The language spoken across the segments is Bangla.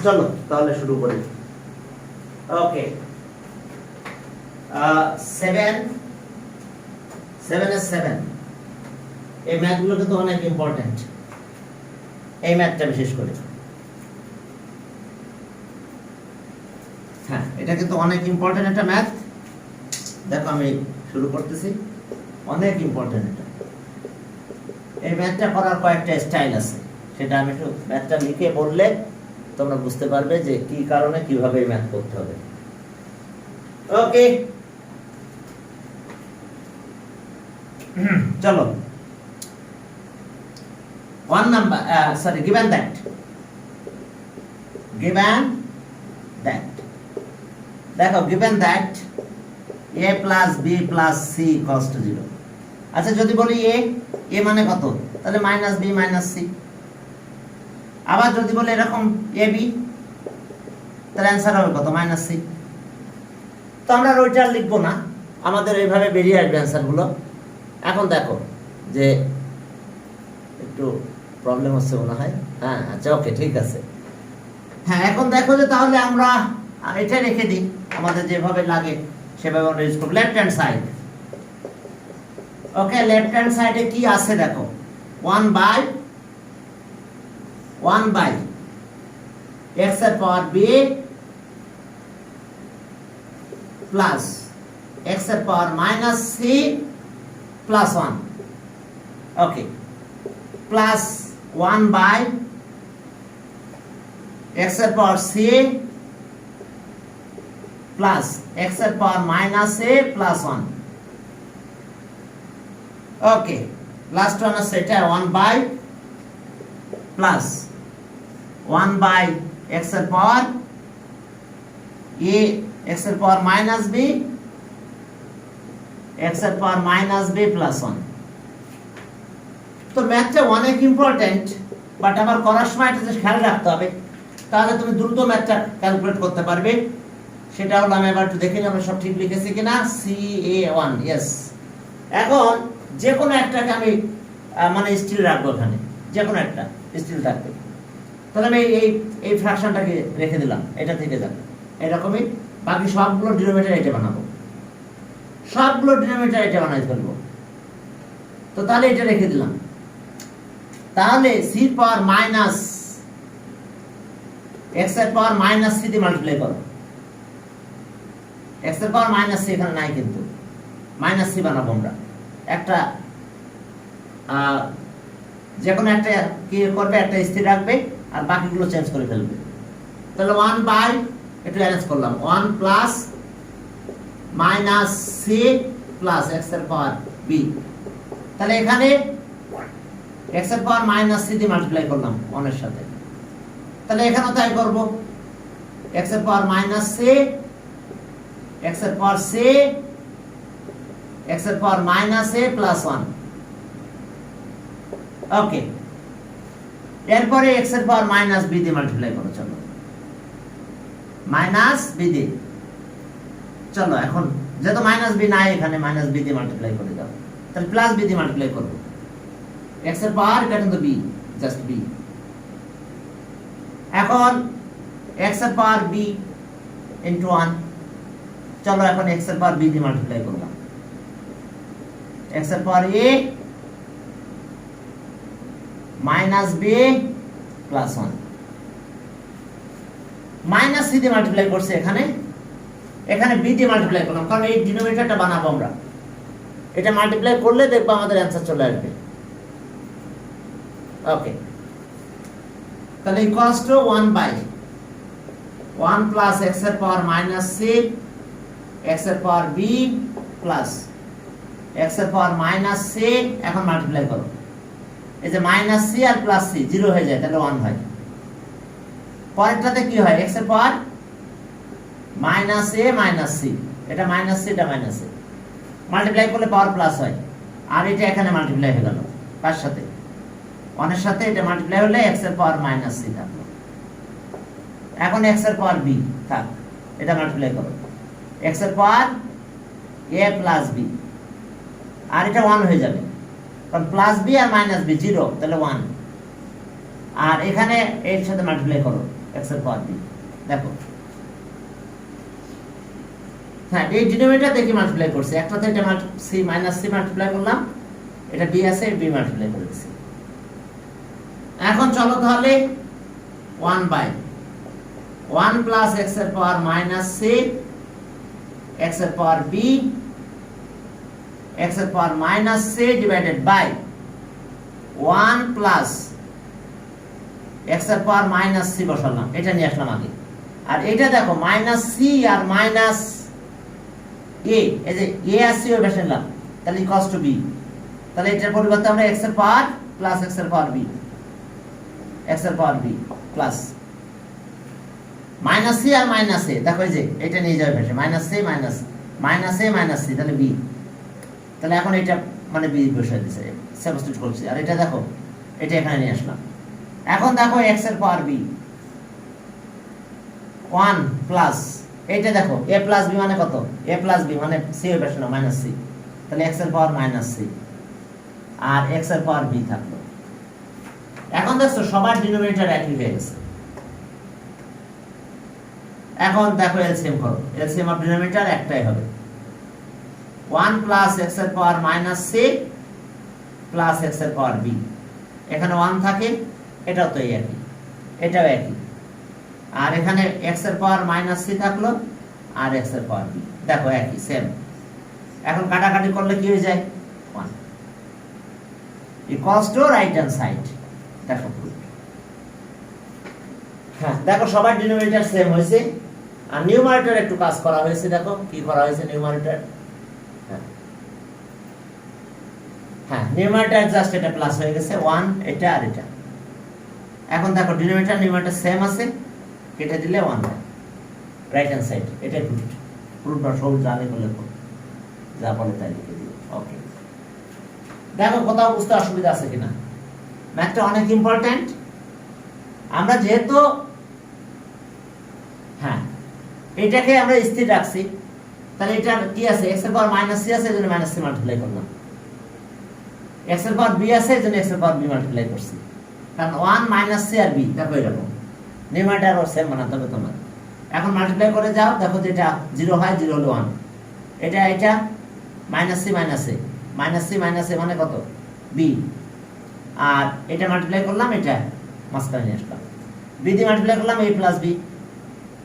চলো তাহলে শুরু করি। ওকে, 7 এই ম্যাথগুলো কিন্তু অনেক ইম্পর্টেন্ট, এই ম্যাথটা বিশেষ করে। হ্যাঁ, এটা কিন্তু অনেক ইম্পর্টেন্ট একটা ম্যাথ। দেখো আমি শুরু করতেছি, অনেক ইম্পর্টেন্ট এটা। এই ম্যাথটা করার কয়েকটা স্টাইল আছে, সেটা আমি একটু ম্যাথটা লিখে বললে তোমরা বুঝতে পারবে যে কি কারণে কিভাবে এই ম্যাথ করতে হবে। ওকে, চলো। 1 number, given that দেখো, given that a plus b plus c equals to 0। আচ্ছা, যদি বলি a মানে কত, তাহলে মাইনাস b মাইনাস c। আবার যদি বলি এরকম a b, তাহলে অ্যান্সার হবে কত, মাইনাস c। তো আমরা ওইটা লিখবো না, আমাদের এইভাবে বেরিয়ে আসবে অ্যান্সারগুলো। এখন দেখো যে একটু প্রবলেম হচ্ছে মনে হয়। হ্যাঁ, আচ্ছা, ওকে, ঠিক আছে। হ্যাঁ, এখন দেখো যে তাহলে আমরা এটা রেখে দিই, আমাদের যেভাবে লাগে সেভাবে আমরা ইউজ করব। লেফট হ্যান্ড সাইড, ওকে, লেফট হ্যান্ড সাইডে কি আছে দেখো, 1 বাই x এর পাওয়ার b প্লাস x এর power minus c plus 1, okay, plus 1 by x এর পাওয়ার c প্লাস x এর power minus a plus 1, okay. Last one আছে এটা 1 বাই প্লাস 1 বাই x এর পাওয়ার a, x এর পাওয়ার মাইনাস b, x এর পাওয়ার মাইনাস b প্লাস 1। তো ম্যাথটা অনেক ইম্পর্টেন্ট, বাট আবার করার সময় এটা খেয়াল রাখতে হবে, তাহলে তুমি দ্রুত ম্যাথটা ক্যালকুলেট করতে পারবে। সেটা হলো, আমি এবার একটু দেখে নিই আমরা সব ঠিক লিখেছি কিনা। CA1, yes. এখন যে কোনো একটাকে আমি মানে স্টিল রাখবো, এখানে যে কোনো একটা স্টিল থাকবে। তাহলে আমি এই ফ্র্যাকশনটাকে রেখে দিলাম, এটা থেকে যাবে এরকমই। বাকি সবগুলো ডিনোমিনেটর এটা বানাবো, সবগুলো ডিনোমিনেটর এটা বানাই ফেলবো। তো তাহলে এটা রেখে দিলাম। তাহলে c পাওয়ার মাইনাস x এর পাওয়ার মাইনাস c দিয়ে মাল্টিপ্লাই করো। x এর পাওয়ার মাইনাস c এখানে নাই, কিন্তু মাইনাস c বানাবো আমরা। একটা যে কোনো একটা কি করবে, একটা স্থির রাখবে আর বাকিগুলো চেঞ্জ করে ফেলবে। তাহলে 1 বাই, একটু অ্যারেঞ্জ করলাম, 1 plus minus c plus x এর পাওয়ার b। তাহলে এখানে x এর পাওয়ার মাইনাস c দিয়ে মাল্টিপ্লাই করলাম 1 এর সাথে। তাহলে এখানেও তাই করব, x এর পাওয়ার মাইনাস c, x এর পাওয়ার c, x এর পাওয়ার মাইনাস a প্লাস 1, ওকে। এরপরে x এর পাওয়ার মাইনাস b দিয়ে মাল্টিপ্লাই করো, চলো, মাইনাস b দিয়ে। চলো, এখন যেহেতু মাইনাস b নাই এখানে, মাইনাস b দিয়ে মাল্টিপ্লাই করে দাও। তাহলে প্লাস b দিয়ে মাল্টিপ্লাই করব। x এর পাওয়ার, এটা কিন্তু b, জাস্ট b। এখন x এর পাওয়ার b ইনটু 1। চলো, এখন x এর পাওয়ার b দিয়ে মাল্টিপ্লাই করলাম। x এর পাওয়ার a minus b plus 1, minus c দিয়ে মাল্টিপ্লাই করছে এখানে, এখানে b দিয়ে মাল্টিপ্লাই করলাম, কারণ এই ডিনোমিনেটরটা বানাবো আমরা। এটা মাল্টিপ্লাই করলে দেখবো আমাদের অ্যান্সার চলে আসবে, ওকে। তাহলে equals to 1 by 1 plus x এর পাওয়ার মাইনাস c, x এর পাওয়ার b প্লাস x এর পাওয়ার মাইনাস c। এখন মাল্টিপ্লাই করো, এই যে মাইনাস c আর প্লাস c 0 হয়ে যায়, তাহলে 1 হয়। পরেরটাতে কি হয়, x এর power minus a minus c, এটা মাইনাস c, এটা মাইনাস a, মাল্টিপ্লাই করলে পাওয়ার প্লাস হয়। আর এটা এখানে মাল্টিপ্লাই হয়ে গেল, কার সাথে, 1 এর সাথে। এটা মাল্টিপ্লাই হলে x এর পাওয়ার মাইনাস c থাকলো। এখন x এর পাওয়ার b থাক, এটা মাল্টিপ্লাই করো, x এর পাওয়ার a প্লাস b, আর এটা 1 হয়ে যাবে, কারণ প্লাস b আর মাইনাস b 0, তাহলে 1। আর এখানে এর সাথে মাল্টিপ্লাই করো, x এর পাওয়ার b। দেখো হ্যাঁ, এই ডিনোমিনেটর দেখে মাল্টিপ্লাই করছি, একটাতে এটা c মাইনাস c মাল্টিপ্লাই করলাম, এটা b আছে, b মাল্টিপ্লাই করে দিছি। এখন চলো তাহলে 1/1 প্লাস x এর পাওয়ার মাইনাস c x এর পাওয়ার b x এর power minus c divided by 1 plus x এর পাওয়ার মাইনাস c বসালাম, এটা নিয়ে আসলাম আগে। আর এটা দেখো মাইনাস c আর মাইনাস a, এই যে a আর c ওই বসালাম, তাহলে ইকুয়ালস টু b। তাহলে এটার পরিবর্তে আমরা x এর পাওয়ার প্লাস x এর পাওয়ার b, x এর power b plus minus c আর মাইনাস a, দেখো এই যে এটা নিয়ে যাবে পাশে, minus c minus minus a minus c, তাহলে b। তাহলে এখন এটা মানে b বসিয়ে দিয়েছে, সাবস্টিটিউট করছি। আর এটা দেখো এটা এখানে নিয়ে আসলাম। এখন দেখো x এর পাওয়ার b 1 প্লাস এইটা দেখো a প্লাস b মানে কত, a প্লাস b মানে c এর পাশে না মাইনাস c, তাহলে x এর পাওয়ার মাইনাস c আর x এর পাওয়ার b থাকলো। এখন দেখো সবার ডিনোমিনেটর একই হয়ে গেছে। এখন দেখো এলসিএম করো, এলসিএম অফ ডিনোমিনেটর একটাই হবে, 1 প্লাস x এর power minus c plus x এর পাওয়ার b। এখানে 1 থাকে, এটাও তো একই, এটাও একই। আর এখানে x এর পাওয়ার মাইনাস c থাকলো আর x এর পাওয়ার b, দেখো একই সেম। এখন কাটাকাটি করলে কি হয়ে যায়, 1 equals to right hand side. দেখো হ্যাঁ, দেখো সবার ডিনোমিনেটর সেম হয়েছে। আর নিউমারেটর একটু কাজ করা হয়েছে, দেখো কি করা হয়েছে নিউমারেটর। হ্যাঁ, নিউমারেটর জাস্ট এটা প্লাস হয়ে গেছে 1, এটা আর এটা। এখন দেখো ডিনোমিনেটর নিউমারেটর সেম আছে, কেটে দিলে 1 হয় রাইট হ্যান্ড সাইড। এটা প্রুফ না সব জানে বলে যা বলে তাই লিখে দিও। ওকে, দেখো কোথাও বুঝতে অসুবিধা আছে কিনা। ম্যাথটা অনেক ইম্পর্টেন্ট। আমরা যেহেতু হ্যাঁ এটাকে আমরা স্থির রাখছি, তাহলে এটা কি আছে, x এর পাওয়ার মাইনাস c আছে, এজন্য মাইনাস c মাল্টিপ্লাই করলাম। x এর পাওয়ার b আছে, এজন্য x এর পাওয়ার b মাল্টিপ্লাই করছি। কারণ 1 মাইনাস c আর b দেখো এরকম নিউমারেটর আর সেম বানাতে হবে তোমার। এখন মাল্টিপ্লাই করে যাও, দেখো যে এটা 0 হয়, 0 হলো 1, এটা minus c minus a, minus c minus a মানে কত b। আর এটা মাল্টিপ্লাই করলাম, এটা মাঝখানে নিয়ে আসলাম, b দিয়ে মাল্টিপ্লাই করলাম a প্লাস b,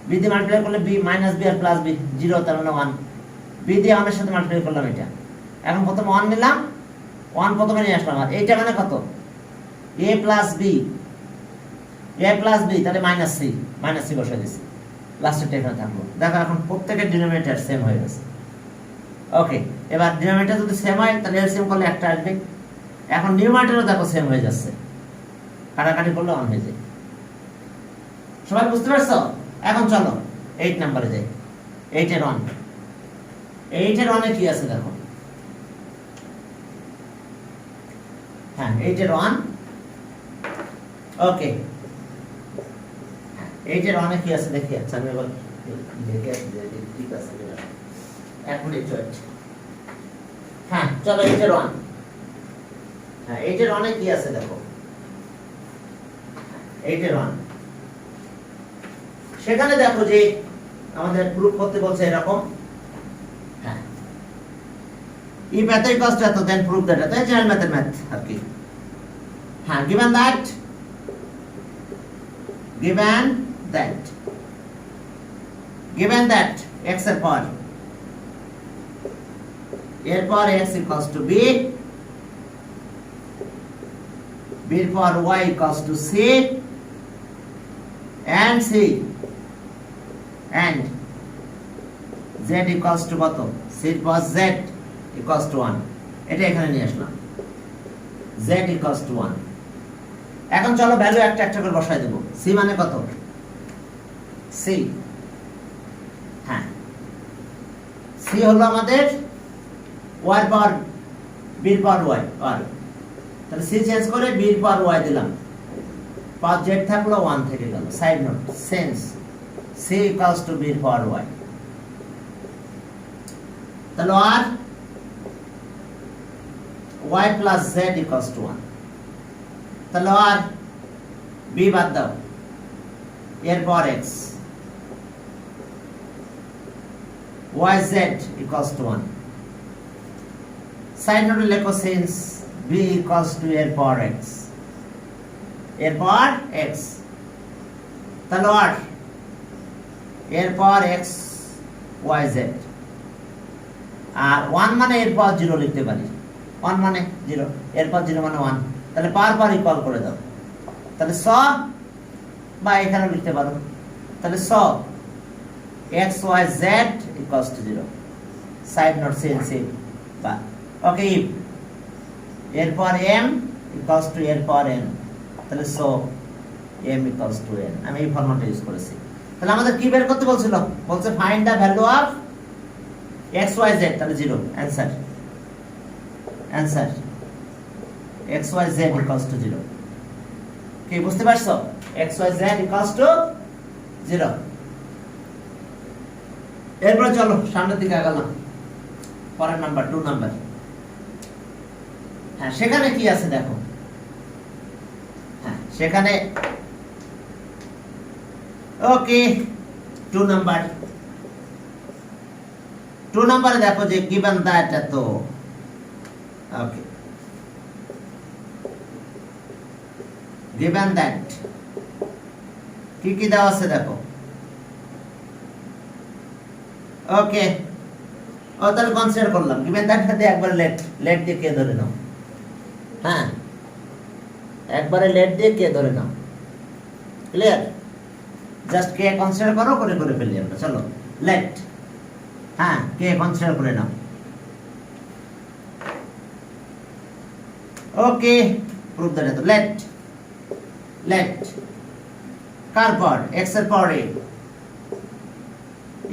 b দিয়ে মাল্টিপ্লাই করলে b মাইনাস b আর প্লাস b 0, তার মানে 1, b দিয়ে 1 এর সাথে মাল্টিপ্লাই করলাম এটা। এখন প্রথমে 1 নিলাম, 1 প্রথমে নিয়ে আসলাম। আর এইটা মানে কত, a plus b, a plus b, তাহলে মাইনাস c বসাই দিছি, লাস্টেরটা এখানে থাকলো। দেখো এখন প্রত্যেকের ডিনোমিনেটর সেম হয়ে গেছে। ওকে, এবার ডিনোমিনেটর যদি সেম হয় তাহলে এলসিএম করলে একটা আসবে। এখন নিউমারেটরও দেখো সেম হয়ে যাচ্ছে, কাটাকাটি করলে 1 হয়ে যায়। সবাই বুঝতে পারছো? এখন চলো 8 নম্বরে যাই। 8 এর 1, 8 এর 1 এ কি আছে দেখো। হ্যাঁ, 8 এর 1, ওকে 8 এর 1 এ কি আছে দেখি। আচ্ছা আমি এবার দেখে ঠিক আছে কিনা, এক মিনিট ওয়েট। হ্যাঁ চলো 8 এর 1, হ্যাঁ 8 এর 1 এ কি আছে দেখো। 8 এর 1 সেখানে দেখো যে আমাদের প্রুফ করতে বলছে এরকম। হ্যাঁ, if এত equals to এত then prove that, এটা জেনারেল ম্যাথের ম্যাথ আর কি। হ্যাঁ, given that x এর পাওয়ার x equals to b, b এর পাওয়ার y equals to c, and z equals to কত, c এর পাওয়ার z equals to 1, এটা এখানে নিয়ে আসলাম, z equals to 1। এখন চলো ভ্যালু একটা একটা করে বসাই দেব। c মানে কত, c, হ্যাঁ c হলো আমাদের y এর পাওয়ার b এর পাওয়ার y, তাহলে c চেঞ্জ করে b এর পাওয়ার y দিলাম, পাওয়ার z থাকলো 1 থেকে গেল। Side note, sense c equals to b এর পাওয়ার y, তাহলে আর y plus z equals to 1, তাহলে আর b বাদ দাও, এরপর x yz equals to 1 side নোটে লেখো সিন্স b equals to এরপর x এরপর x তাহলে আর এরপর x yz আর 1 মানে এরপর 0 লিখতে পারি 1 মানে 0 এরপর 0 মানে 1 তাহলে পার পার ইকুয়াল করে দাও তাহলে স বা এখানে লিখতে পারো তাহলে স x y z equals to 0 side note same বা ওকে এরপর m equals to এরপর n তাহলে so m equals to n আমি এই ফর্মুলাটা ইউজ করেছি তাহলে আমাদের কি বের করতে বলছিল বলছে find the value of x y z তাহলে 0 answer x y z equals to 0 কি বুঝতে পারছো x y z equals to 0 এরপর চলো সামনের দিকে আগালাম পরের নাম্বার 2 নাম্বার হ্যাঁ সেখানে কি আছে দেখো হ্যাঁ সেখানে ওকে 2 নাম্বারে দেখো যে given that তো ওকে given that কি দেওয়া আছে দেখো ওকে ও তাহলে কনসিডার করলাম given that তে একবার লেট দিয়ে কে ধরে নাও হ্যাঁ একবারে লেট দিয়ে কে ধরে নাও ক্লিয়ার জাস্ট কে কনসিডার করো করে ফেলি আমরা চলো লেট হ্যাঁ কে কনসিডার করে নাও ওকে প্রুফ দ্যাট তো লেট কার পর x এর পর a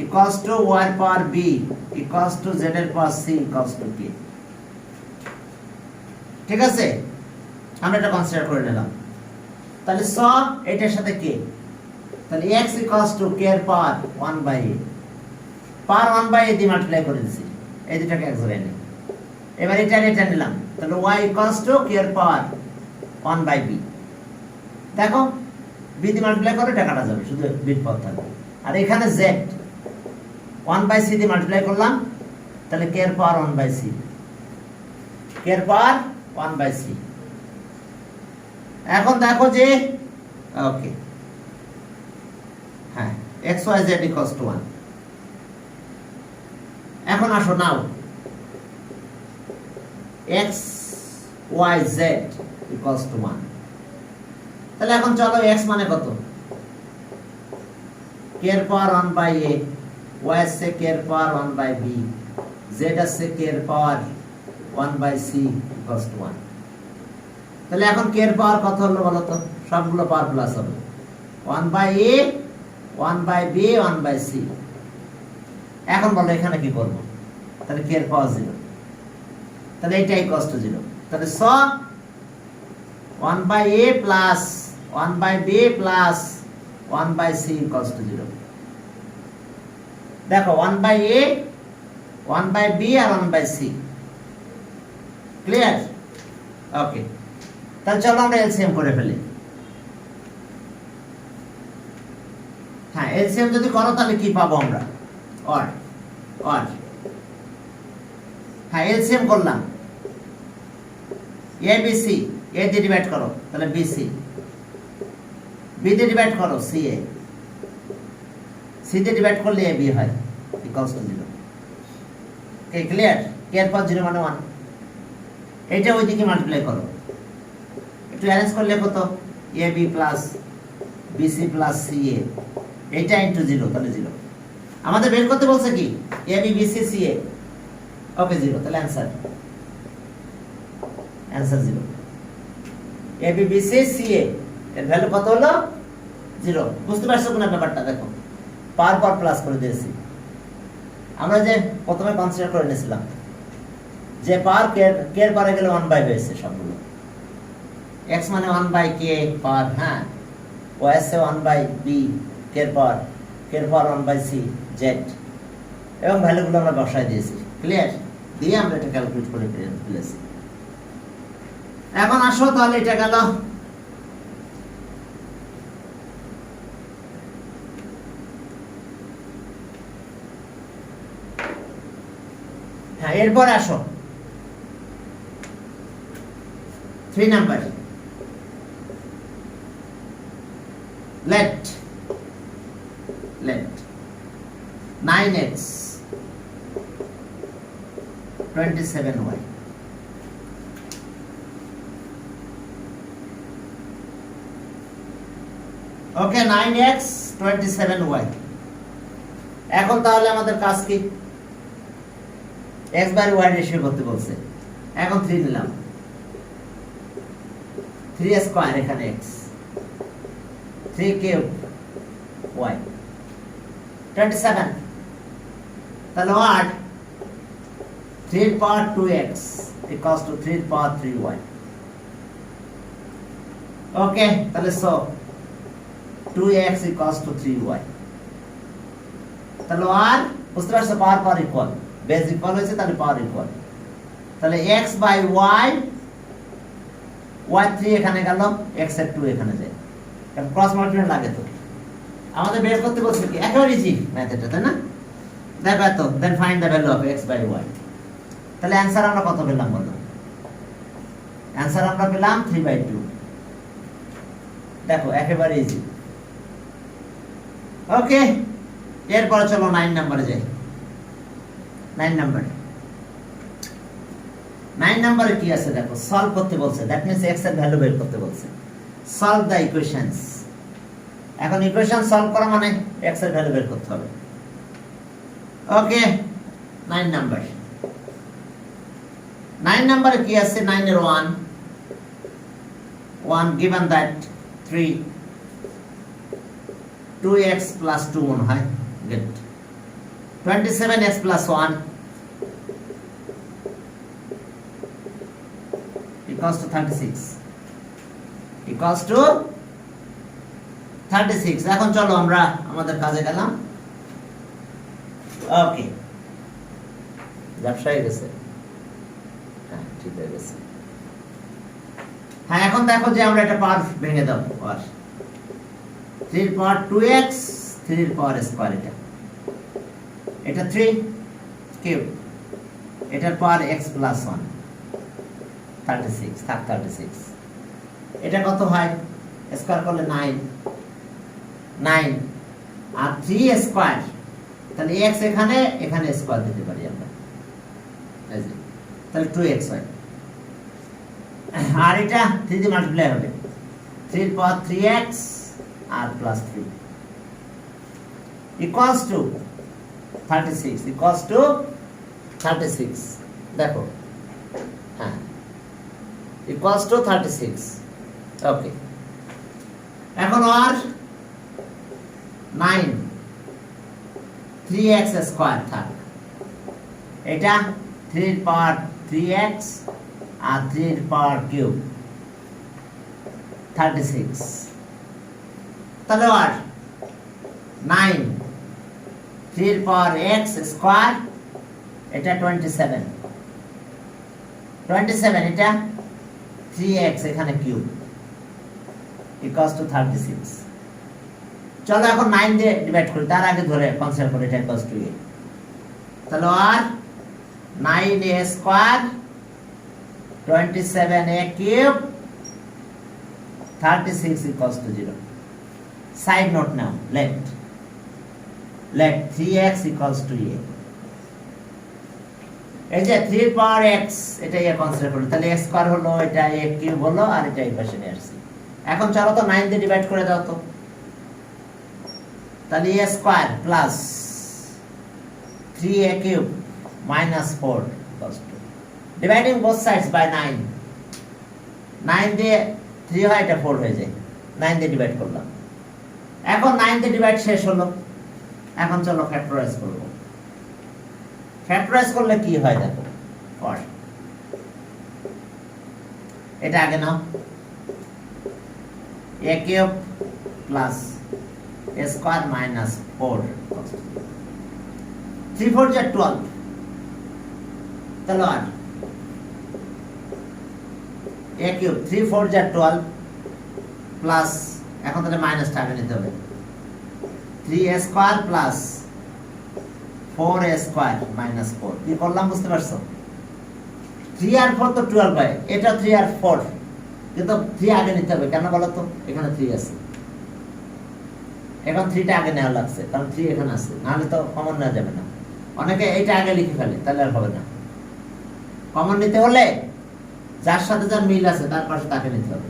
equals to y এর পর b equals to z এর পর c equals to k ঠিক আছে আমরা এটা কনসিডার করে নিলাম তাহলে স এটার সাথে k তাহলে x equals to k এর পর 1 by a per 1 by a দিয়ে মাল্টিপ্লাই করে দিছি এই দুটাকে এক জায়গায় নিই এবার এটা নিলাম তাহলে y equals to k এর পর 1 by b দেখো b দিয়ে মাল্টিপ্লাই করে এটা কাটা যাবে শুধু বিট পদ থাকবে আর এখানে z 1 by c দিয়ে মাল্টিপ্লাই করলাম তাহলে k এর পাওয়ার 1 by c k এর পাওয়ার 1 by c এখন দেখো যে ওকে হ্যাঁ x y z equals to 1 এখন আসো নাও x y z equals to 1 তাহলে এখন চলো x মানে কত k এর পাওয়ার 1 by a y আছে k এর পাওয়ার 1 by b z আছে k এর পাওয়ার 1 by c equals to 1 তাহলে এখন k এর পাওয়ার কত হলো বলো তো সবগুলো পাওয়ার প্লাস হবে 1 by a 1 by b 1 by c এখন বলো এখানে কি করব তাহলে k এর পাওয়ার 0 তাহলে এটা equals to 0 তাহলে স 1 by a plus 1 by b plus 1 by c equals to 0 দেখো 1 by a 1 by b আর 1 by c ক্লিয়ার ওকে তাহলে চলো আমরা এলসিএম করে ফেলি হ্যাঁ এলসিএম যদি করো তাহলে কি পাবো আমরা অর হ্যাঁ এলসিএম করলাম এ বি সি এ দিয়ে ডিভাইড করো তাহলে বি সি বি দিয়ে ডিভাইড করো সি এ সি দিয়ে ডিভাইড করলে এ বি হয় ইকুয়ালস টু 0 ওকে ক্লিয়ার কে এর পর 0 মানে 1 এটা ওইদিকে মাল্টিপ্লাই করো একটু অ্যারেঞ্জ করলে কত A B plus B C plus C A এটা ইনটু 0 তাহলে 0 আমাদের বের করতে বলছে কি A B B C C এ ওকে 0 তাহলে answer 0 A B B C C এ এর ভ্যালু কত হলো 0 বুঝতে পারছো কোন ব্যাপারটা দেখো পার পার প্লাস করে দিয়েছি আমরা যে প্রথমে কনসিডার করে নিয়েছিলাম যে পার কে এর পারে গেলে 1 বাই হয়েছে সবগুলো x মানে 1 বাই k পার হ্যাঁ y আছে 1 বাই b কে এর পার 1 বাই c z এবং ভ্যালুগুলো আমরা বসায় দিয়েছি ক্লিয়ার দিয়ে আমরা এটা ক্যালকুলেট করে ফেলেছি এখন আসো তাহলে এটা গেল হ্যাঁ, এরপর আসো 3 নাম্বার, let 9x 27y, ওকে 9x 27y। এখন তাহলে আমাদের কাজ কি, x বাই y রেশিও করতে বলছে। এখন 3 নিলাম, 3 স্কয়ার এখানে x, 3 কিউব y 27, তাহলে আর 3 পাওয়ার 2x equals to 3 power 3y। ওকে, তাহলে so 2x equals to 3y, তাহলে আর বুঝতে পারছো পাওয়ার পাওয়ার ইকুয়াল, বেস ইকুয়াল হয়েছে তাহলে পাওয়ার ইকুয়াল, তাহলে x বাই y, y3 এখানে গেল, x এর 2 এখানে যায়, কারণ ক্রস মাল্টিপ্লাই লাগে তো। আমাদের বের করতে বলছে কি, একেবারে ইজি ম্যাথ এটা, তাই না? দেখো তো, then find the value of x by y। তাহলে অ্যানসার আমরা কত পেলাম বলো? অ্যানসার আমরা পেলাম 3/2। দেখো একেবারে ইজি। ওকে, এরপরে চলো 9 নম্বরে যাই। 9 নম্বরে কি আছে দেখো, সলভ করতে বলছে, দ্যাট মিন্স x এর ভ্যালু বের করতে বলছে। Solve the equations. এখন ইকুয়েশন সলভ করা মানে x এর ভ্যালু বের করতে হবে। ওকে, 9 নম্বরে কি আছে? 9 এর 1 given that 3 2x plus 2 মনে হয়, good, 27x plus 1 equals to 36। এখন চলো আমরা আমাদের কাজে গেলাম। ওকে, ব্যবসা হয়ে গেছে, হ্যাঁ ঠিক হয়ে গেছে। হ্যাঁ, এখন দেখো যে আমরা এটা পাওয়ার ভেঙে দাও, পাওয়ার 3 এর পাওয়ার 2x, 3 এর পাওয়ার স্কয়ার, এটা 3 কিউব, এটার পাওয়ার x প্লাস 1 36, থাক 36। এটা কত হয়? স্কয়ার করলে 9 আর 3 স্কয়ার, তাহলে x এখানে স্কয়ার দিতে পারি আমরা, তাহলে 2x হয়। আর এটা 3 দিয়ে মাল্টিপ্লাই হবে, 3 এর পাওয়ার 3x আর প্লাস 3 equals to 36 দেখো, হ্যাঁ equals to 36। ওকে, এখন আর 9 3x স্কয়ার থাক, এটা 3 এর পাওয়ার 3x আর 3 এর পাওয়ার কিউব 36, তাহলে আর 9 3 এর পাওয়ার x স্কয়ার, এটা 27 এটা 3x এখানে কিউব equals to 36। চলো এখন 9 দিয়ে ডিভাইড করি, তার আগে ধরে কনসিডার করি এটা equals to a, তাহলে আর 9a square 27a cube 36 equals to 0। Side note now, let 3x equals to a, এই যে 3 এর পাওয়ার x, এটা এ কনসিডার করি, তাহলে x স্কয়ার হলো, এটা a কিউব হলো, আর এটা এই পাশে নিয়ে আসছি। এখন চলো তো 9 দিয়ে ডিভাইড করে দাও তো, তাহলে a square plus 3a cube minus 4 equals to, dividing both sides by 9 দিয়ে 3 হয়, এটা 4 হয়ে যায়, 9 দিয়ে ডিভাইড করলাম। এখন 9 দিয়ে ডিভাইড শেষ হলো, এখন চলো ফ্যাক্টরাইজ করব। ফ্যাক্টরাইজ করলে কি হয় দেখো, এটা আগে নাও, a cube plus a square minus 4, 3 4 যা 12, তাহলে আর a কিউব 3 4 যা 12 প্লাস, এখন তাহলে মাইনাসটা আগে নিতে হবে, 3a square plus 4a square minus 4 কি করলাম বুঝতে পারছো? 3 আর 4 তো 12 হয়, এটা 3 আর 4, কিন্তু 3 আগে নিতে হবে কেন বলো তো? এখানে 3 আছে, এখন 3টা আগে নেওয়া লাগছে কারণ 3 এখানে আছে, নাহলে তো কমন নেওয়া যাবে না। অনেকে এইটা আগে লিখে ফেলে, তাহলে আর হবে না। কমন নিতে হলে যার সাথে যার মিল আছে তার পাশে তাকে নিতে হবে,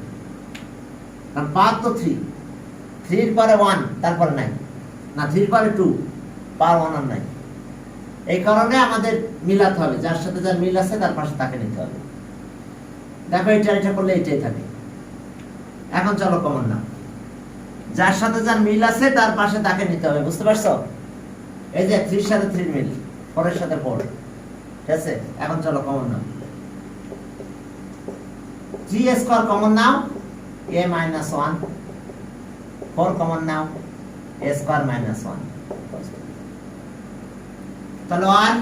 কারণ পাওয়ার তো 3 এর পরে 1 তারপরে নাই না, 3 এর পরে 2 পাওয়ার 1 আর নাই। এই কারণে আমাদের মিলাতে হবে, যার সাথে যার মিল আছে তার পাশে তাকে নিতে হবে। দেখো এটা করলে এটাই থাকে। এখন চলো কমন নাও, যার সাথে যার মিল আছে তার পাশে তাকে নিতে হবে, বুঝতে পারছো? এই যে 3 এর সাথে 3 মিল, 4 এর সাথে 4, ঠিক আছে? এখন চলো common now, 3a square common now, a minus 1, 4 common now, a square minus 1। তাহলে আর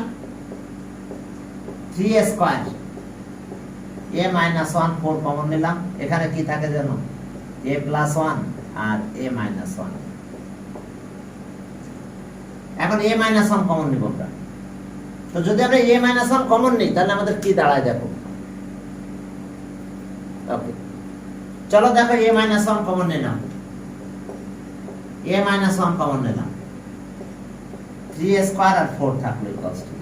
3a square a minus 1 4 common নিলাম, এখানে কি থাকে জানো? a plus 1 R a minus 1। এখন a minus 1 কমন নিব আমরা, তো যদি আমরা a minus 1 কমন নিই তাহলে আমাদের কি দাঁড়ায় দেখো। ওকে, চলো দেখো a minus 1 কমন নিলাম, a minus 1 কমন নিলাম, 3a স্কয়ার আর 4 থাকলো ইকুয়ালস টু,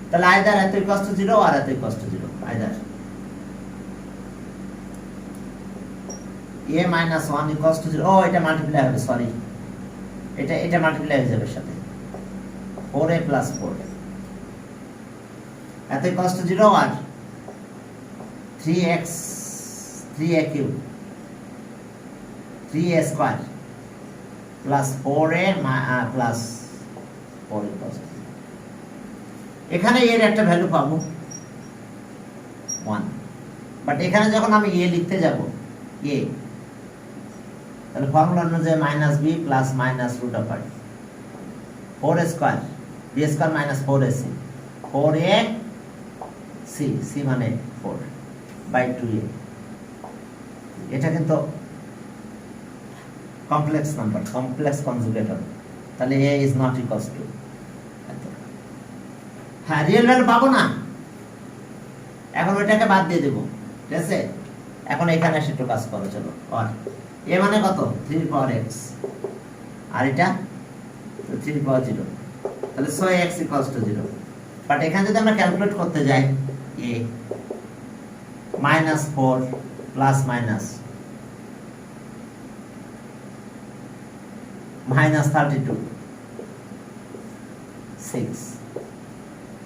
তাহলে আইদার এত ইকুয়ালস টু 0 আর এত equals to 0, either a minus 1 equals to 0। ও এটা মাল্টিপ্লাই হবে, সরি, এটা মাল্টিপ্লাই হয়ে যাবে সাথে 4a plus 4, এত ইকুয়ালস টু 0 আর 3a cube 3a square plus 4a plus 4 equals to, এখানে এর একটা ভ্যালু পাবো 1, বাট এখানে যখন আমি a লিখতে যাব a, তাহলে ফর্মুলা অনুযায়ী minus b plus minus root of 4a square b square minus 4ac 4a c মানে 4 বাই 2a। এটা কিন্তু কমপ্লেক্স নাম্বার, কমপ্লেক্স কনজুগেট হবে, তাহলে a is not equals to, হ্যাঁ রিয়েল ভ্যালু পাবো না, এখন ওইটাকে বাদ দিয়ে দেবো, ঠিক আছে? এখন এখানে এসে একটু কাজ করো, চলো। আর a মানে কত? 3 পাওয়ার x, আর এটা 3 পাওয়ার 0, তাহলে 6x ইকুয়ালস টু 0। বাট এখানে যদি আমরা ক্যালকুলেট করতে যাই a minus 4 plus minus minus 32 6,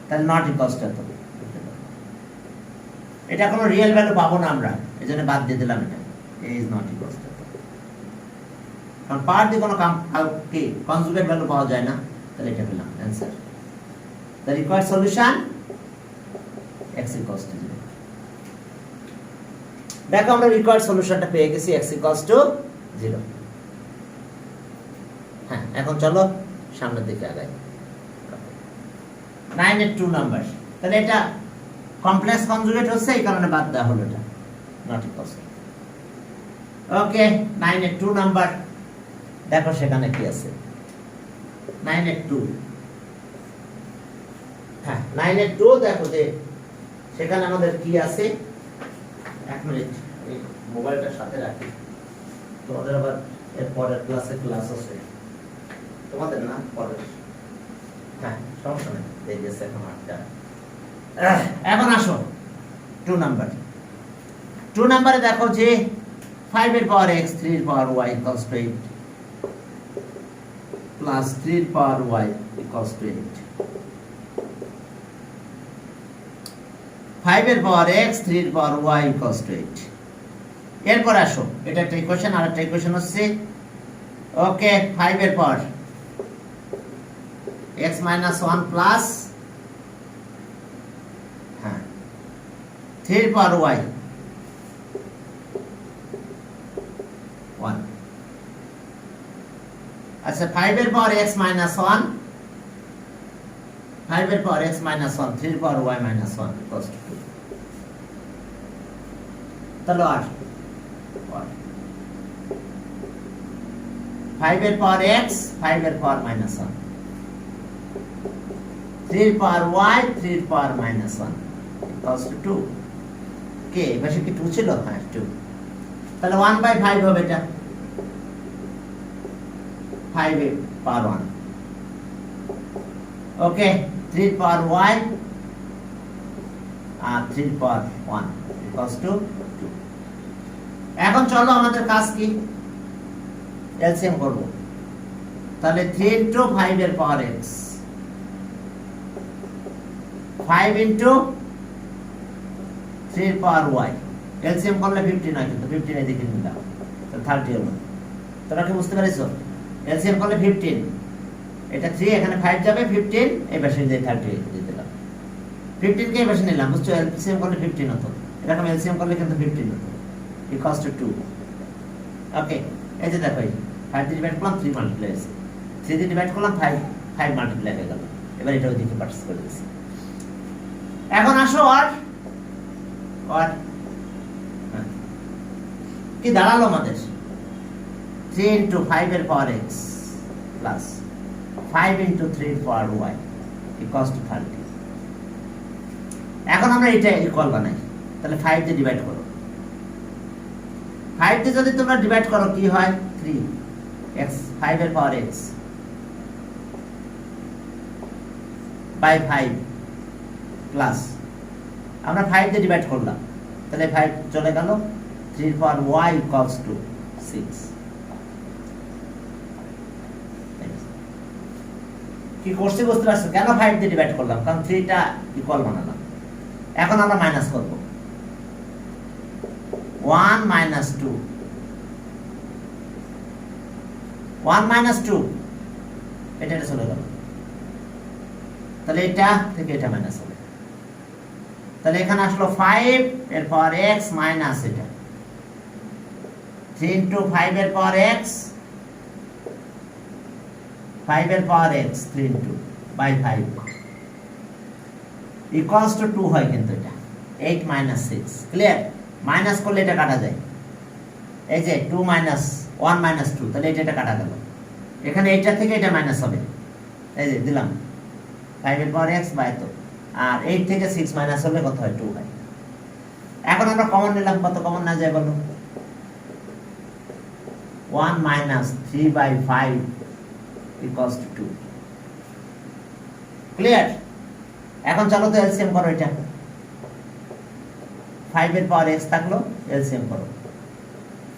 তাহলে নট ইকুয়ালস টু, এটা কোনো রিয়েল ভ্যালু পাবো না আমরা, এজন্য বাদ দিয়ে দিলাম এটা, a is not equals to, কারণ পাওয়ার দিয়ে কোনো কি কনজুগেট ভ্যালু পাওয়া যায় না, তাহলে এটা পেলাম answer. The required solution x equals to 0। দেখো আমরা রিকোয়ার্ড সলিউশনটা পেয়ে গেছি, x equals to 0। হ্যাঁ, এখন চলো সামনের দিকে আগাই। 9 এর 2 নাম্বার, তাহলে এটা কমপ্লেক্স কনজুগেট হচ্ছে, এই কারণে বাদ দেওয়া হলো, এটা নট ইকুয়ালস। ওকে, 9 এর 2 নাম্বার, দেখো সেখানে কি আছে। 9 এর 2, হ্যাঁ 9 এর 2 দেখো যে সেখানে আমাদের কি আছে। এক মিনিট, এই মোবাইলটা সাথে রাখি, তোমাদের আবার এর পরের ক্লাসে ক্লাস আছে, তোমাদের না পরের, হ্যাঁ সমস্যা নেই, দেখে গেছে এখন 8টা। এখন আসো 2 নাম্বার। 2 নাম্বারে দেখো যে 5 এর পাওয়ার x 3 এর পাওয়ার y ইকুয়ালস টু 8 প্লাস 3 এর পাওয়ার y ইকুয়ালস টু 8। 5 এর পাওয়ার x 3 এর পাওয়ার y ইকুয়ালস টু 8। এরপর আসো, এটা একটা ইকুয়েশন, আর একটা ইকুয়েশন হচ্ছে ওকে 5 এর পাওয়ার x minus 1 প্লাস 3 এর পাওয়ার y 1। আচ্ছা 5 এর পাওয়ার x minus 1, 5 এর পাওয়ার x minus 1 3 এর পাওয়ার y minus 1 equals to 2। তাহলে আর 5 এর পাওয়ার x 5 এর পাওয়ার minus 1 3 power y 3 power -1 equals to 2 কে এবারে কি 2 ছিল হ্যাঁ 2 তাহলে 1/5 হবে এটা 5 এর পাওয়ার 1 ওকে 3 পাওয়ার y R 3 power 1 equals to 2 এখন চলো আমাদের কাজ কি এলসিএম করব তাহলে 3 into 5 এর পাওয়ার x 5 into 3 এর পাওয়ার y এলসিএম করলে 50 নয় কিন্তু 15 এদিকে নিলাম তো 30 হলো তোমরা কি বুঝতে পারছো এলসিএম করলে 15 এটা 3 এখানে 5 যাবে 15 এই পাশে দিয়ে 30 দিয়ে দিলাম 15 কে এই পাশে নিলাম বুঝছো এলসিএম করলে 15 হতো এরকম এলসিএম করলে কিন্তু 15 হতো equals to 2 ওকে এই যে দেখো 5 দিয়ে ডিভাইড করলাম 3 মাল্টিপ্লাই আছে 3 দিয়ে ডিভাইড করলাম 5 মাল্টিপ্লাই হয়ে গেল এবার এটা ওইদিকে পার্স করে দিছি এখন আসো আর কি দাঁড়ালো আমাদের 3 into 5 এর পাওয়ার x প্লাস 5 into 3 এর পাওয়ার y equals to 30 এখন আমরা এটা ইকুয়াল বানাই তাহলে 5 দিয়ে ডিভাইড করো 5 দিয়ে যদি তোমরা ডিভাইড করো কি হয় 3 x 5 এর পাওয়ার x বাই 5 প্লাস আমরা 5 দিয়ে ডিভাইড করলাম তাহলে 5 চলে গেল 3 এর পাওয়ার y equals to 6 কি করছি বুঝতে পারছো কেন 5 দিয়ে ডিভাইড করলাম কারণ 3 টা ইকুয়াল বানালাম এখন আমরা মাইনাস করব 1 minus 2 1 minus 2 এটা চলে গেল তাহলে এটা থেকে এটা মাইনাস হবে তাহলে এখানে আসলো 5 এর পাওয়ার x মাইনাস এটা 3 into 5 এর পাওয়ার x 5 এর পাওয়ার x 3 into by 5 equals to 2 হয় কিন্তু এটা 8 minus 6 ক্লিয়ার মাইনাস করলে এটা কাটা যায় এই যে 2 minus 1 minus 2 তাহলে এটা কাটা গেল এখানে এইটা থেকে এটা মাইনাস হবে এই যে দিলাম 5 এর পাওয়ার x বাই তো আর 8 থেকে 6 মাইনাস হলে কত হয় 2 হয় এখন আমরা কমন নিলাম কত কমন না যায় বলো 1 minus 3 by 5 equals to 2 clear এখন চলো তো এলসিএম করো এটা 5 এর পাওয়ার x থাকলো এলসিএম করো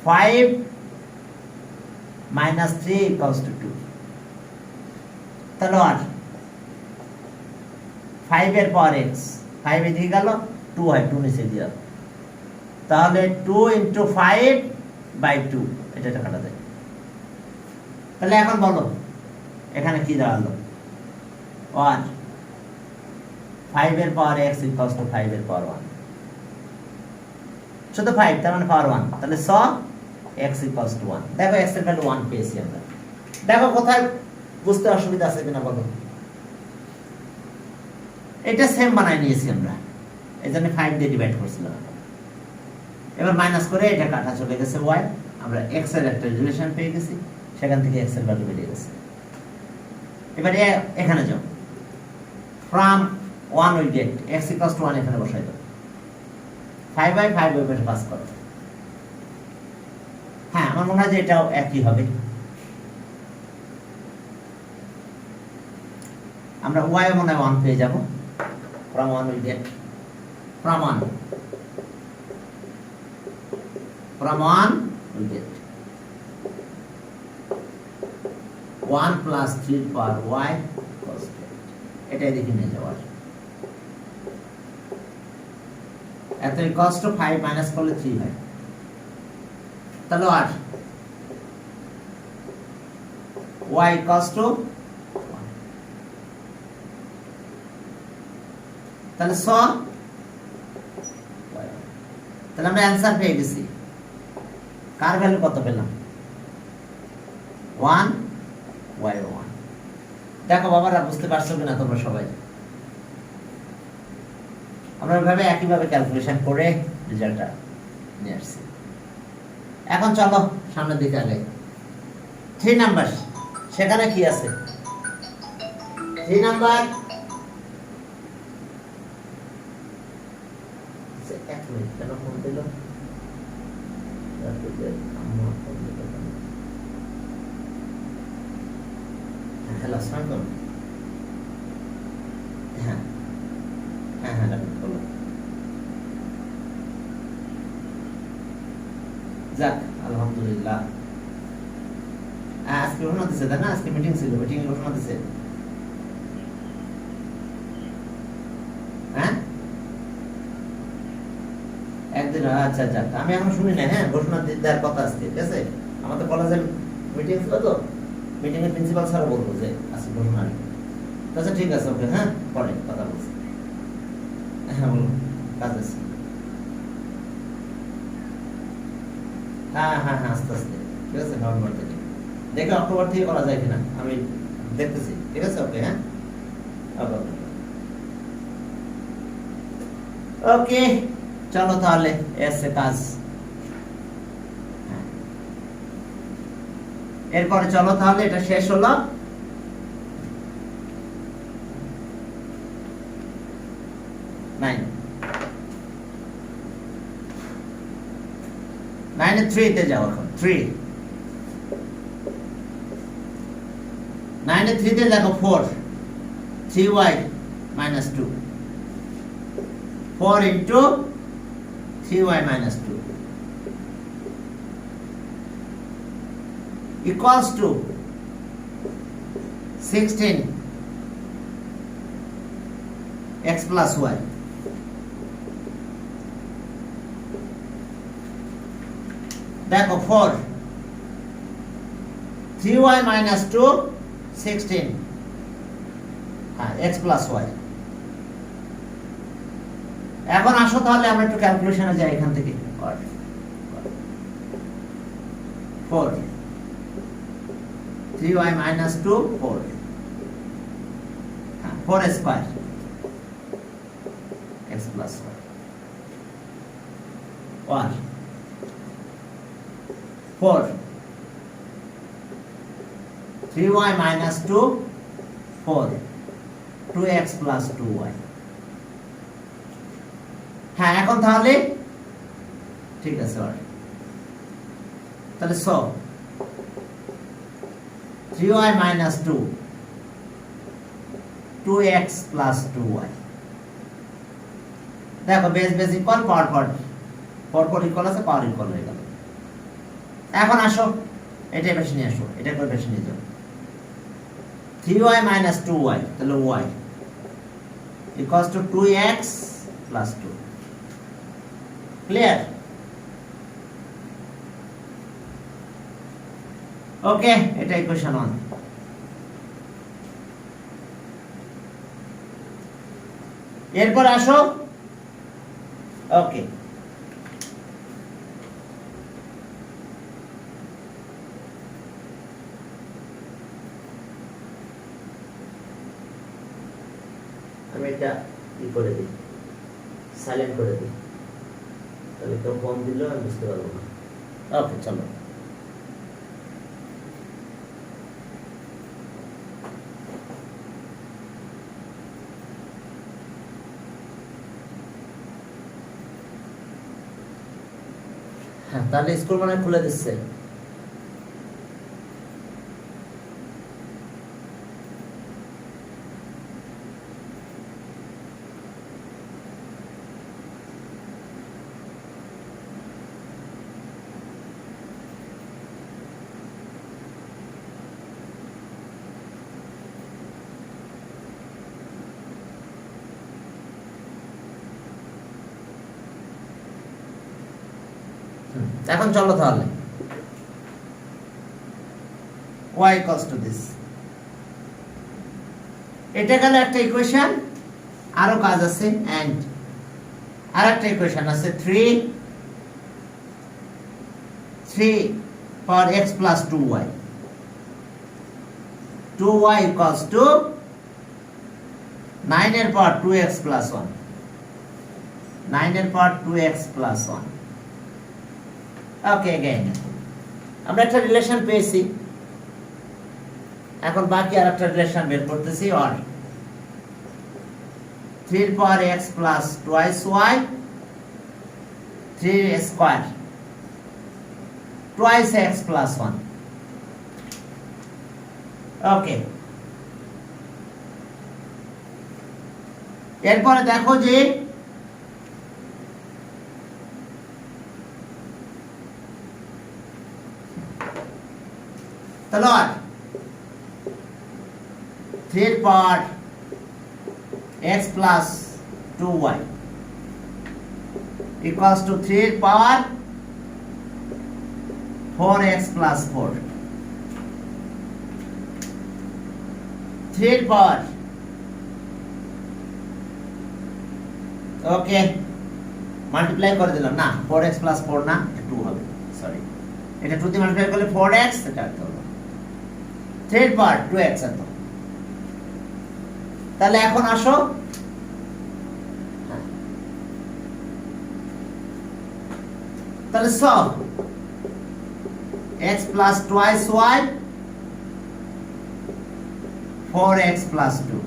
5 minus 3 equals to 2 তাহলে আর 5 এর পাওয়ার x 5 এদিকে গেল 2 হয় 2 নিচে দিয়ে তাহলে 2 into 5 by 2 এটা কাটা যায় তাহলে এখন বলো এখানে কি দাঁড়ালো 1 5 এর পাওয়ার x equals to 5 এর পাওয়ার 1 শুধু 5 তার মানে পাওয়ার 1 তাহলে স x equals to 1 দেখো x এর ভ্যালু 1 পেয়েছি আমরা দেখো কোথায় বুঝতে অসুবিধা আছে কিনা বলো এটা সেম বানাই নিয়েছি আমরা এজন্য 5 দিয়ে ডিভাইড করছিলাম এবার মাইনাস করে এটা কাটা চলে গেছে y আমরা x এর একটা রিলেশন পেয়ে গেছি সেখান থেকে x এর ভ্যালু বেরিয়ে গেছে এবারে এখানে যাও from 1 we get x equals to 1 এখানে বসাই দাও 5 by 5 ওই পাশে পাস করো হ্যাঁ আমার মনে হয় যে এটাও একই হবে আমরা y মনে হয় 1 পেয়ে যাব from 1 we get from 1 we get 1 plus 3 power y cos এটা এদিকে নিয়ে যাওয়ার এত cos to 5 মাইনাস করলে 3 হয় তাহলে আর y cos to তাহলে স তাহলে আমরা অ্যানসার পেয়ে গেছি কার ভ্যালু কত পেলাম 1 y 1 দেখো বাবারা বুঝতে পারছো কিনা তোমরা সবাই আমরা এভাবে একইভাবে ক্যালকুলেশন করে রেজাল্টটা নিয়ে আসছি এখন চলো সামনের দিকে আগে 3 নাম্বার সেখানে কি আছে 3 নাম্বার কেন ফোন দিল? হ্যালো, আসসালামু আলাইকুম। হ্যাঁ হ্যাঁ হ্যাঁ বলো। যাক আলহামদুলিল্লাহ। আজকে ঘোষণা দিচ্ছে তাই না? আজকে মিটিং ছিল, মিটিং এ ঘোষণা দিচ্ছে। হ্যাঁ একদিন, আচ্ছা আচ্ছা, আমি এখন শুনি না। হ্যাঁ ঘোষণা দেওয়ার কথা আজকে, ঠিক আছে। আমাদের কলেজের মিটিং ছিল তো, মিটিং এর প্রিন্সিপাল স্যার বলবো যে আজকে ঘোষণা আসবে। আচ্ছা ঠিক আছে, ওকে, হ্যাঁ পরে কথা বলছি। হ্যাঁ বলুন, কাজ আছে। হ্যাঁ হ্যাঁ হ্যাঁ আস্তে আস্তে, ঠিক আছে। নভেম্বর থেকে দেখে অক্টোবর থেকে করা যায় কিনা আমি দেখতেছি, ঠিক আছে। ওকে, হ্যাঁ ওকে, চলো তাহলে এসে কাজ। এরপরে চলো তাহলে, এটা শেষ হলো। নাইনে 3 তে যাও এখন। 3 9 এ 3 তে দেখো 4 3y minus 2 4 into 3y minus 2 equals to 16 x plus y. দেখো 4 3y minus 2 16, হ্যাঁ x plus y। এখন আসো তাহলে আমরা একটু ক্যালকুলেশনে যাই এখান থেকে। 4 3y minus 2 4, হ্যাঁ 4 square x plus y 1 4 3y minus 2 4 2x plus 2y। হ্যাঁ এখন তাহলে ঠিক আছে, তাহলে 3y minus 2 2x plus 2y। দেখো বেস বেস ইকুয়াল, পাওয়ার ইকুয়াল আছে, পাওয়ার ইকুয়াল হয়ে গেল। এখন আসো এটা বেশি নিয়ে আসো, এটা করে বেশি নিয়ে যাও। 3y minus 2y, তাহলে y equals to 2x plus 2। Clear? ওকে, এটা ইকুয়েশন 1। এরপর আসো, ওকে আমি এটা ই করে দিই, সাইলেন্ট করে দিই, তাহলে কেউ ফোন দিলেও আমি বুঝতে পারবো না। ওকে চলো। হ্যাঁ তাহলে স্কুল মানে খুলে দিচ্ছে। এখন চলো তাহলে y equals to this, এটা গেল একটা ইকুয়েশন। আরো কাজ আছে, এন্ড আরেকটা ইকুয়েশন আছে 3 for x plus 2y 2y equals to 9 এর পর 2x plus 1 9 এর পর 2x plus 1। ওকে, अगेन আমরা একটা রিলেশন পেয়েছি। এখন বাকি আরেকটা রিলেশন বের করতেছি। আর 3 এর পর x plus twice y 3 square twice x plus 1. ওকে, এরপরে দেখো যে তাহলে 3 part x plus 2y equals to 3 power 4x plus 4. 3 power, okay, multiply করে দিলাম না, 4x plus 4 না, 2 হবে, সরি, এটা 2 দিয়ে মাল্টিপ্লাই করলে 4x, এটা তো হলো 3 power 2x এত। তাহলে এখন আসো, তাহলে সব x plus twice y 4x plus 2,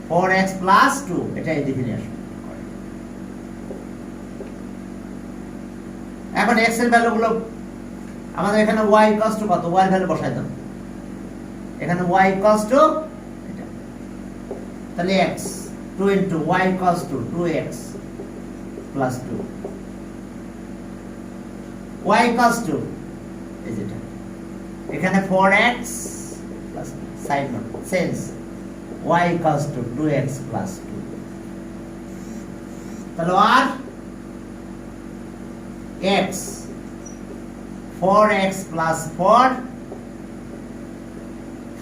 4x plus 2, এটাই ডেফিনিশন। এখন x এর ভ্যালুগুলো আমাদের এখানে y equals to কত, y এর ভ্যালু বসাই দাও, এখানে y equals to এটা, তাহলে x 2 into y equals to 2x plus 2, y equals to is এটা, এখানে 4x plus side note sense y equals to 2x plus 2, তাহলে আর x 4x plus 4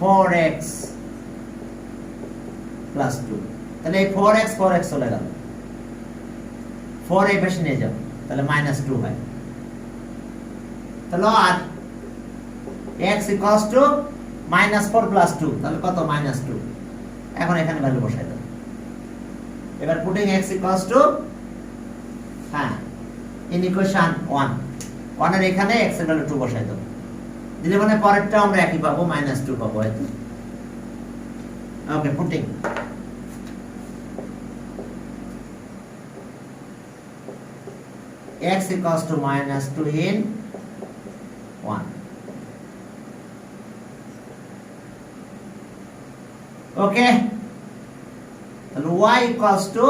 4x plus 2, তাহলে এই 4x চলে গেল, 4 এই পাশে নিয়ে যাও, তাহলে -2 হয়, তাহলে আর x equals to -4 plus 2, তাহলে কত, -2। এখন এখানে ভ্যালু বসাই দাও, এবার putting x equals to in equation 1 এর এখানে x এর ভ্যালু 2 বসাই দাও, দিলে মানে পরেরটা আমরা একই পাবো, -2 পাবো হয়তো। ওকে, putting x equals to -2 in 1. Okay, তাহলে y equals to,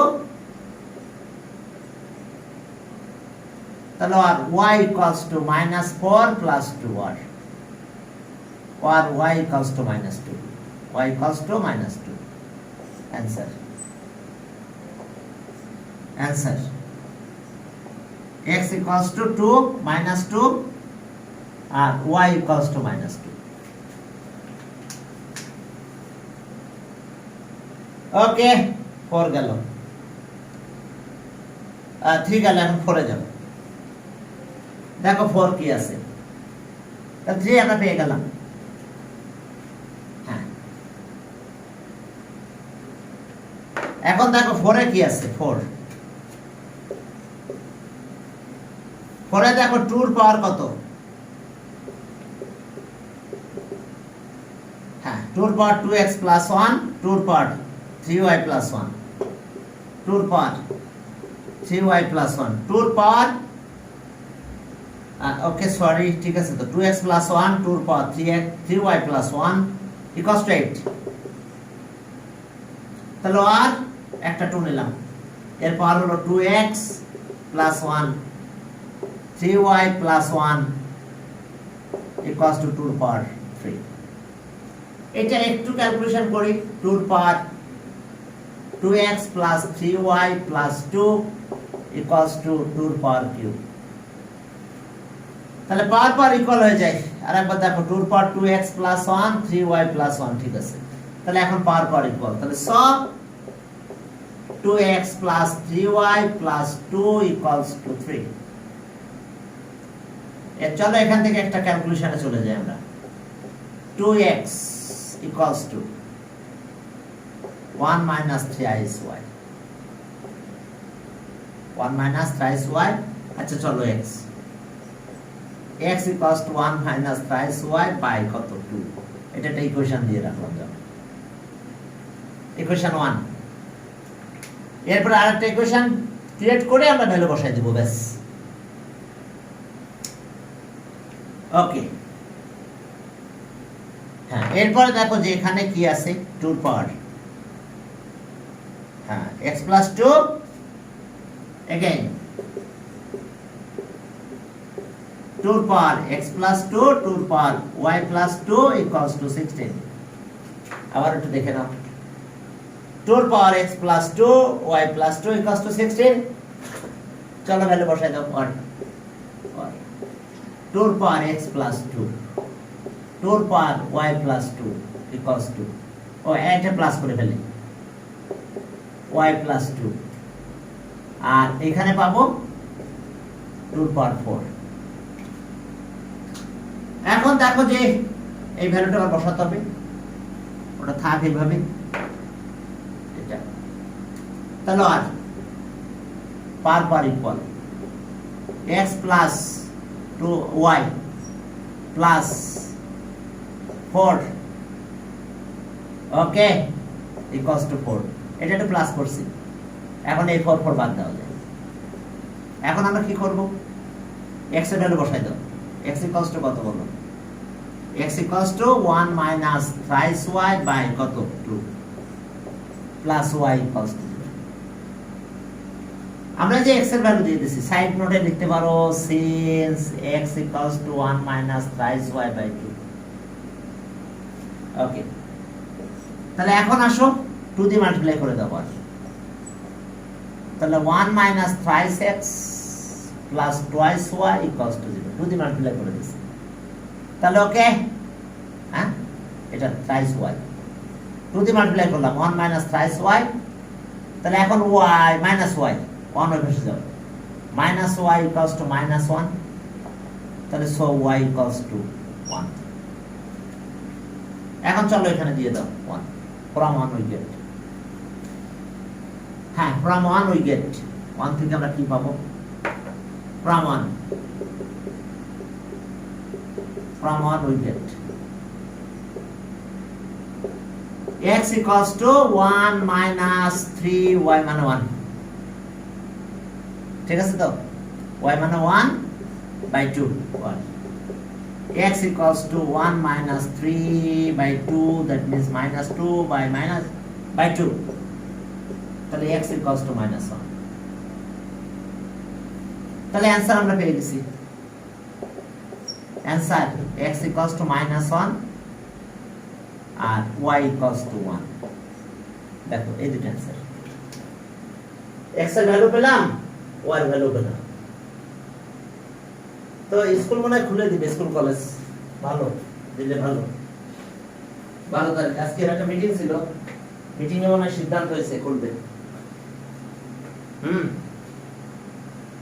তাহলে y equals to -4 plus 2 or y equals to -2, y equals to -2, answer x equals to 2 -2 আর y equals to -2. ওকে, 4 গেল, 3 গেল, এখন 4 এ যাব, দেখো 4 কি আছে, তা 3 আমরা পেয়ে গেলাম। হ্যাঁ, এখন দেখো 4 এ কি আছে, 4 এ দেখো 2 এর পাওয়ার কত, হ্যাঁ 2 এর পাওয়ার 2x plus 1, 2 এর পাওয়ার 3y plus 1, 2 এর পাওয়ার 3y plus 1, 2 এর পাওয়ার ওকে সরি, ঠিক আছে, তো 2x plus 1, 2 এর পাওয়ার 3y plus 1 equals to 8, তাহলে আর একটা 2 নিলাম, এর পাওয়ার হলো 2x plus 1 3y plus 1 equals to 2 এর পাওয়ার 3। এটা একটু ক্যালকুলেশন করি, 2 এর পাওয়ার 2x plus 3y plus 2 equals to 2 এর পাওয়ার কিউব, তাহলে পাওয়ার ইকুয়াল হয়ে যায়। আর একবার দেখো 2 এর পাওয়ার 2x plus 1 3y plus 1, ঠিক আছে, তাহলে এখন পাওয়ার ইকুয়াল, তাহলে সব 2x plus 3y plus 2 equals to 3। চলো এখান থেকে একটা ক্যালকুলেশনে চলে যাই আমরা, 2x equals to 1 minus 3y, 1 minus 3y, আচ্ছা চলো x equals to 1 minus 3y by কত 2, এটা একটা ইকুয়েশন দিয়ে রাখলাম, যাও ইকুয়েশন 1। এরপর আরেকটা ইকুয়েশন ক্রিয়েট করে আমরা ভ্যালু বসাই দেব, ব্যাস। ওকে, হ্যাঁ, এরপরে দেখো যে এখানে কি আছে, 2 পাওয়ার, হ্যাঁ, x plus 2 again 2 power x plus 2 2 power y plus 2 equals to 16। আবার একটু দেখে নাও, 2 পাওয়ার x plus 2 y plus 2 equals to 16। চলো ভ্যালু বসাই দাও, 1 2 পাওয়ার x plus 2 2 power y plus 2 equals to, ও এটা প্লাস করে ফেলে, y প্লাস 2, আর এখানে পাবো 2 পাওয়ার 4। এখন দেখো যে এই ভ্যালুটা আবার বসাতে হবে, ওটা থাক এইভাবে, এটা তাহলে আর পার equal x plus 2y plus 4, okay, equals to 4। এটা একটু প্লাস করছি, এখন এই 4 4 বাদ দেওয়া যায়। এখন আমরা কি করব, x এর ভ্যালু বসাই দাও, x ইকুয়ালস টু কত বলো, x equals to 1 minus thrice y by কত 2 প্লাস y ইকুয়ালস টু 0। আমরা যে x এর ভ্যালু দিয়ে দিছি, সাইড নোটে লিখতে পারো since x equals to 1 minus thrice y by 2। Okay, তাহলে এখন আসো 2 দিয়ে মাল্টিপ্লাই করে দাও, তাহলে 1 minus thrice x plus twice y equals to 0। 2 দিয়ে মাল্টিপ্লাই করে দিছি, তাহলে ওকে, হ্যাঁ, এটা থ্রাইস y, 2 দিয়ে মাল্টিপ্লাই করলাম 1 মাইনাস থ্রাইস y, তাহলে এখন y মাইনাস y 1 ওই পাশে যাবে, minus y equals to minus 1, তাহলে সো y ইকুয়ালস টু 1। এখন চলো এখানে দিয়ে দাও 1, from 1 we get, হ্যাঁ, from 1 we get, 1 থেকে আমরা কি পাবো, from 1 we get x equals to 1 minus 3y মানে 1, ঠিক আছে তো, y মানে 1 by 2, 1, x equals to 1 minus 3 by 2, that means minus 2 by 2, তাহলে x equals to minus 1। তাহলে অ্যান্সার আমরা পেয়ে গেছি, answer x equals to minus 1 আর y equals to 1। দেখো এই দুটো অ্যান্সার, x এর ভ্যালু পেলাম, y এর ভ্যালু পেলাম। তো স্কুল মনে হয় খুলে দিবে, স্কুল কলেজ ভালো দিলে ভালো, 12 তারিখ আজকে একটা মিটিং ছিল, মিটিং এ মনে হয় সিদ্ধান্ত হয়েছে করবে।